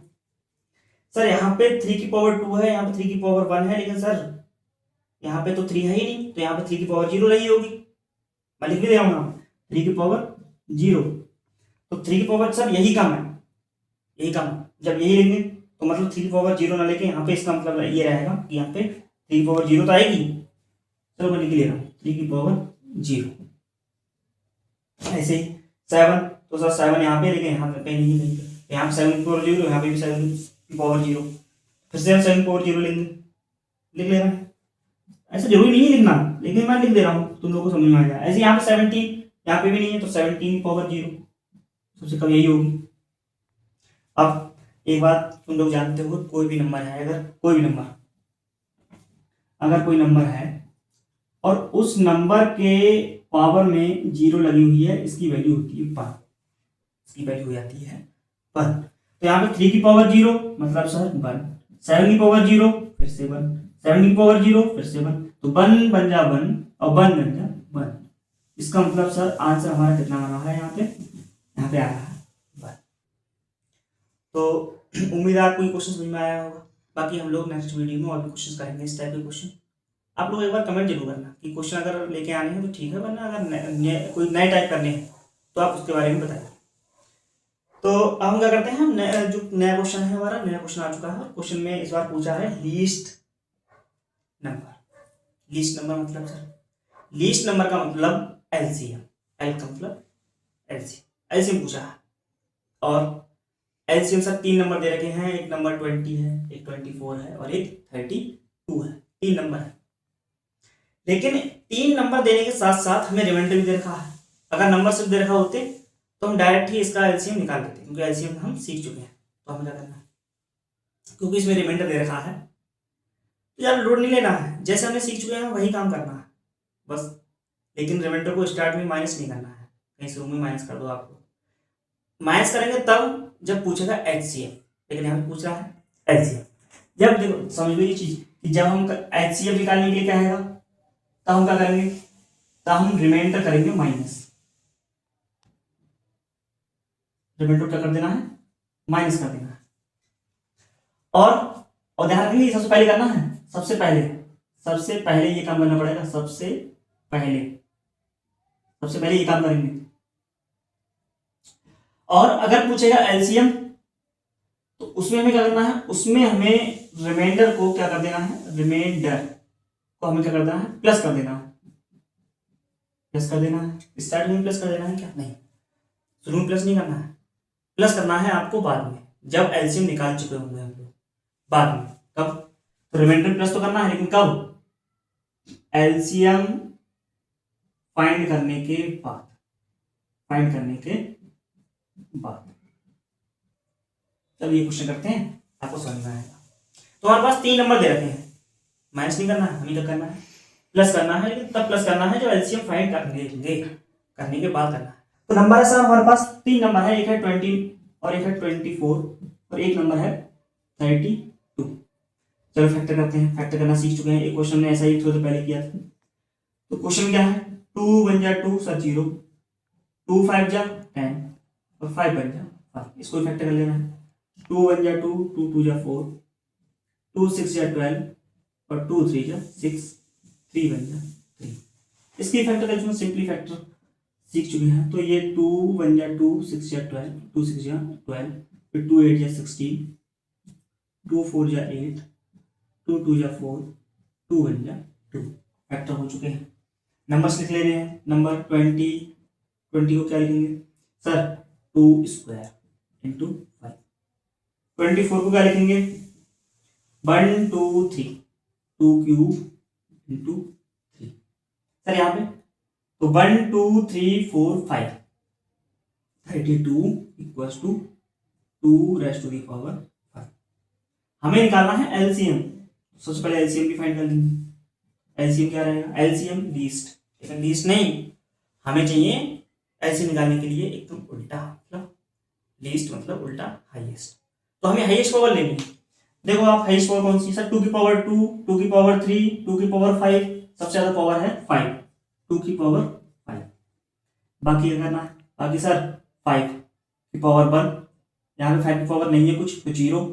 सर यहाँ पे 3 की पावर 2 है, यहाँ पे 3 की पावर 1 है, लेकिन सर यहाँ पे तो 3 है ही नहीं, तो यहाँ पे 3 की पावर 0 रही होगी। मैं लिख भी दे रहा हूँ 3 की पावर 0, तो 3 की पावर सर यही कम है, यही कम है। जब यही लेंगे तो मतलब 3 की पावर 0 ना लेके यहाँ पे इसका मतलब ये रहेगा कि यहाँ पे 3 की पावर 0 तो आएगी। चलो मैं लिख ले रहा हूँ 3 की पावर 0। ऐसे ही 7, तो सर 7 यहाँ पे, लेकिन यहाँ पे कहीं नहीं लेंगे, यहाँ पे 7 की पावर 0, यहाँ पे भी 7 की पावर 0, फिर से हम 7 की पावर 0 लेंगे, लिख ले रहे हैं। ऐसा जरूरी नहीं है लिखना, लेकिन मैं लिख दे रहा हूँ तुम लोगों को समझ में आ जाए। ऐसे यहाँ पे 17 यहाँ पे भी नहीं है, तो 17 पावर 0 सबसे कम यही होगी। अब एक बात तुम लोग जानते हो, कोई भी नंबर है, अगर कोई नंबर है और उस नंबर के पावर में 0 लगी हुई है, इसकी वैल्यू होती है 1, इसकी वैल्यू हो जाती है 1। तो यहाँ पे 3 की पावर 0 मतलब सर 1, 7 की पावर 0 फिर से 1, 7 की पावर 0 फिर से 1, तो 1 बन जा 1 और 1 बन जा 1। इसका मतलब सर आंसर हमारा कितना बना है, यहाँ पे आ रहा है 1। तो उम्मीद है आपको ये क्वेश्चन समझ में आया होगा। बाकी हम लोग नेक्स्ट वीडियो में और भी क्वेश्चन करेंगे इस टाइप के क्वेश्चन। आप लोग एक बार कमेंट जरूर करना कि क्वेश्चन अगर लेके आने हैं तो ठीक है, वरना अगर कोई नए टाइप करने हैं तो आप उसके बारे में बताएं। तो अब हम क्या करते हैं, जो नया क्वेश्चन है हमारा, नया क्वेश्चन आ चुका है। क्वेश्चन में इस बार पूछा है लीस्ट नंबर। लीस्ट नंबर मतलब सर, लीस्ट नंबर का मतलब एलसीएम, एल का मतलब एलसीएम पूछा है। और एलसीएम सर 3 नंबर दे रखे हैं, एक नंबर 20 है, एक 24 है और एक 32 है, 3 नंबर है। लेकिन 3 नंबर देने के साथ साथ हमें रिमाइंडर भी दे रखा है। अगर नंबर सिर्फ दे रखा होते तो हम डायरेक्ट ही इसका एलसीएम निकाल लेते, क्योंकि एलसीएम हम सीख चुके हैं। तो हमें क्या करना है, क्योंकि इसमें रिमाइंडर दे रखा है तो यार लोड नहीं लेना है, जैसे हमने सीख चुके हैं वही काम करना है बस। लेकिन रिमाइंडर को स्टार्ट में माइनस नहीं करना है, कहीं शुरू में माइनस कर दो। आपको माइनस करेंगे तब जब पूछेगा एचसीएफ, लेकिन यहाँ पे पूछ रहा है एचसीएफ। जब देखो समझ लो ये चीज कि जब हम एचसीएफ निकालने के लिए क्या आएगा, तब हम क्या करेंगे, तब हम रिमाइंडर करेंगे माइनस। रिमाइंडर क्या कर देना है, माइनस कर देना है। और ध्यान रखिए सबसे पहले करना है, सबसे पहले ये काम करना पड़ेगा। सबसे पहले ये काम करेंगे। और अगर पूछेगा एलसीएम तो उसमें हमें क्या करना है, उसमें हमें रिमाइंडर को क्या कर देना है, रिमाइंडर को हमें क्या कर देना है, प्लस कर देना है। प्लस कर देना है, स्टार्टिंग में प्लस कर देना है क्या? नहीं, शुरू में प्लस नहीं करना है, प्लस करना है आपको बाद में, जब एलसीएम निकाल चुके होंगे हम लोग, बाद में। कब? तो रिमाइंडर प्लस तो करना है, लेकिन कब? एलसीएम फाइंड करने के बाद, फाइंड करने के बाद। चलिए क्वेश्चन करते हैं, आपको समझ में आएगा। तो हमारे पास 3 नंबर दे रखे हैं, माइनस नहीं करना है, हमें क्या करना है? प्लस करना है, लेकिन तब प्लस करना है जब एलसीएम फाइंड करने के बाद करना है। तो नंबर है सर हमारे पास 3 नंबर है, एक है 20 और एक है 24 और एक नंबर है 32। चलो फैक्टर करते हैं, फैक्टर करना सीख चुके हैं, एक क्वेश्चन में ऐसा ही थोड़ा पहले किया था। तो क्वेश्चन क्या है? 2 1 जा 2 सर 0, 2 5 जा 10 और 5 बन जा 5, इसको फैक्टर कर लेना है। 2 1 जा 2, 2 2 जा 4, 2 6 जा 12 और 2 3 जा 6, 3 बन जा 3। इसकी फैक्टर कैलकुलेशन सिंपली फैक्टर सीख चुके हैं। तो ये 2 1 जा 2, 6 जा 12, 2 6 जा 12, फिर 2 8 जा 16, 2 4 जा 8, 2 2 जा 4, 2 1 जा 2, फैक्टर हो चुके हैं। नंबर्स लिख ले रहे हैं। नंबर 20 को क्या लिखेंगे सर? 2 square into 5। 24 को क्या लिखेंगे? 1 2 3, 2 क्यूब इंटू 3। सर यहाँ पे तो 1 2 3 4 5, 32 equals to 2 raise to the power 5। हमें निकालना है एलसीएम। सबसे पहले एलसीएम भी फाइंड कर लेंगे। एलसीएम क्या रहेगा? एलसीएम लीस्ट, लेकिन लीस्ट नहीं, हमें चाहिए एलसीएम निकालने के लिए एकदम उल्टा, मतलब लीस्ट मतलब उल्टा हाईएस्ट। तो हमें हाईएस्ट पावर लेनी है। देखो आप हाईएस्ट पावर कौन सी सर? 2 की पावर 2, 2 की पावर 3, 2 की पावर 5, सबसे ज्यादा पावर है 5, 2 की पावर 5। बाकी क्या करना है? बाकी सर 5 की पावर 1, यहाँ पे 5 की पावर नहीं है कुछ तो 0,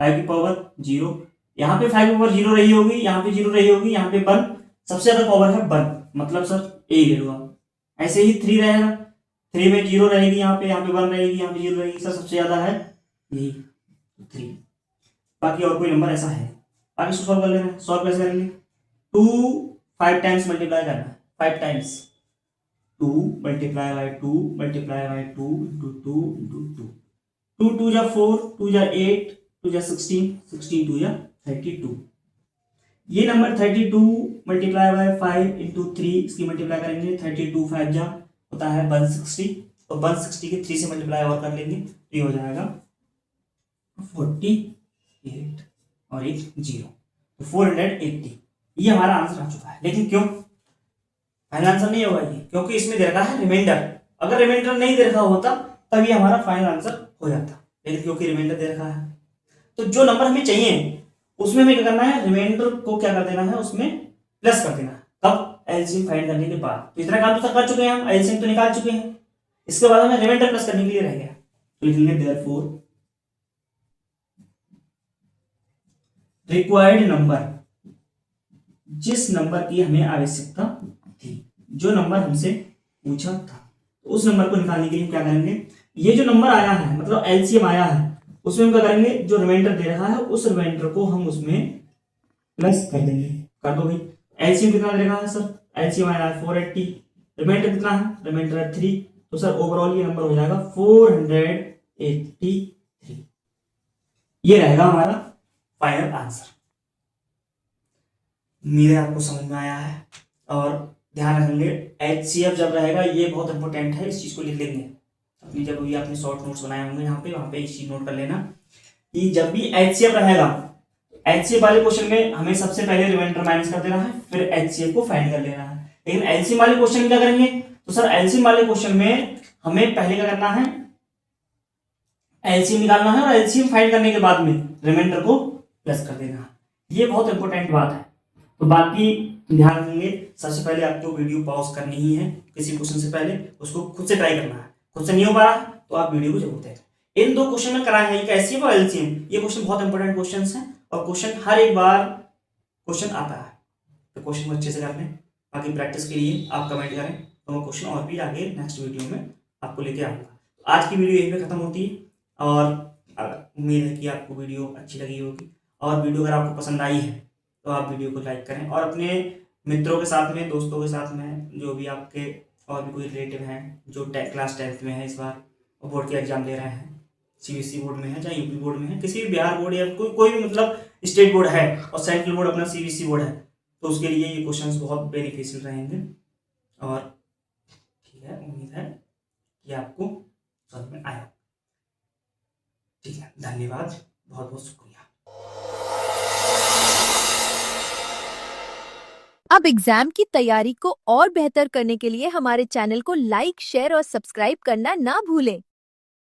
5 की पावर 0, यहाँ पे 5 की पावर 0 रही होगी, यहाँ पे 0 रही होगी, यहाँ पे 1, सबसे ज्यादा पावर है 1, मतलब सर ए ले लो आप। ऐसे ही 3 रहेगा, 3 में 0 रहेगी, यहाँ पे 1 रहेगी, यहाँ पे 0 रहेगी, सर सबसे ज्यादा है यही 3। बाकी और कोई नंबर ऐसा है? बाकी इसको सॉल्व कर लेना है। सॉल्व कैसे करेंगे? 2 5 टाइम्स मल्टीप्लाई करना है, 5 times 2 multiply by 2 multiply by 2 into 2 into 2, 2 2 जा 4, 2 जा 8, 2 जा 16, 16 2 जा 32। ये नंबर 32 मल्टीप्लाई बाय 5 इंटू 3, इसकी मल्टीप्लाई करेंगे, 32 5 जा होता है 160, और 160 के 3 से मल्टीप्लाई और कर लेंगे तो ये हो जाएगा 48 और एक 0, तो 480। ये हमारा आंसर आ चुका है। लेकिन क्यों फाइनल आंसर नहीं होगा ये? क्योंकि इसमें दे रखा है रिमाइंडर। अगर रिमाइंडर नहीं दे रखा होता तब ये हमारा फाइनल आंसर हो जाता, लेकिन क्योंकि रिमाइंडर दे रखा है तो जो नंबर हमें चाहिए उसमें हमें क्या करना है? रिमाइंडर को क्या कर देना है? उसमें प्लस कर देना है। कब? एलसीएम फाइंड करने के बाद। तो इतना काम तो कर चुके हैं हम, एलसीएम तो निकाल चुके हैं, इसके बाद हमें रिमाइंडर प्लस करने के लिए रह गया। तो लिखेंगे देयरफॉर रिक्वायर्ड नंबर, जिस नंबर की हमें आवश्यकता थी, जो नंबर हमसे पूछा था, तो उस नंबर को निकालने के लिए क्या करेंगे? ये जो नंबर आया है मतलब एलसीएम आया है, उसमें हम क्या करेंगे? जो रिमाइंडर दे रहा है उस रिमाइंडर को हम उसमें प्लस कर देंगे। कर दो भाई। एलसीएम कितना दे रखा है सर? एलसीएम आया है 480, रिमाइंडर कितना है? रिमाइंडर है 3, तो सर ओवरऑल ये नंबर हो जाएगा 483। ये रहेगा हमारा फाइनल आंसर। उम्मीद है आपको समझ में आया है, और ध्यान रखेंगे एचसीएफ जब रहेगा ये बहुत इंपॉर्टेंट है, इस चीज को लिख लेंगे अपनी, जब भी आपने शॉर्ट नोट्स बनाए होंगे यहाँ पे, वहां पे एक चीज नोट कर लेना कि जब भी एचसीएफ रहेगा, एचसीएफ वाले क्वेश्चन में हमें सबसे पहले रिमाइंडर माइनस कर देना है, फिर एचसीएफ को फाइंड कर लेना है। लेकिन एलसीएम वाले क्वेश्चन में क्या करेंगे? तो सर एलसीएम वाले क्वेश्चन में हमें पहले क्या करना है? एलसीएम निकालना है, और एलसीएम फाइंड करने के बाद में रिमाइंडर को प्लस कर देना है। ये बहुत इंपॉर्टेंट बात है। तो बाकी ध्यान रखेंगे, सबसे पहले आपको वीडियो पॉज करनी ही है, किसी क्वेश्चन से पहले उसको खुद से ट्राई करना है। खुद से नहीं हो पा रहा तो आप वीडियो को जरूर देखें। इन 2 क्वेश्चन में कराए हैं, एक एचसीएफ और एलसीएम। ये क्वेश्चन बहुत इंपॉर्टेंट क्वेश्चन है, और क्वेश्चन हर एक बार क्वेश्चन आता है, तो क्वेश्चन को अच्छे से कर लें। बाकी प्रैक्टिस के लिए आप कमेंट करें, तो मैं क्वेश्चन और भी आगे नेक्स्ट वीडियो में आपको लेके आऊँगा। आज की वीडियो यहीं पे खत्म होती है, और उम्मीद है कि आपको वीडियो अच्छी लगी होगी, और वीडियो अगर आपको पसंद आई है तो आप वीडियो को लाइक करें, और अपने मित्रों के साथ में, दोस्तों के साथ में, जो भी आपके और भी कोई रिलेटिव हैं जो क्लास 10th में है इस बार और बोर्ड के एग्ज़ाम दे रहे हैं, सीबीएसई बोर्ड में है चाहे यूपी बोर्ड में है, किसी भी बिहार बोर्ड या कोई भी मतलब स्टेट बोर्ड है और सेंट्रल बोर्ड अपना सीबीएसई बोर्ड है, तो उसके लिए ये क्वेश्चंस बहुत बेनिफिशियल रहेंगे। और ठीक है, उम्मीद है कि आपको समझ में आया। ठीक है, धन्यवाद, बहुत बहुत शुक्रिया। अब एग्जाम की तैयारी को और बेहतर करने के लिए हमारे चैनल को लाइक, शेयर और सब्सक्राइब करना ना भूलें।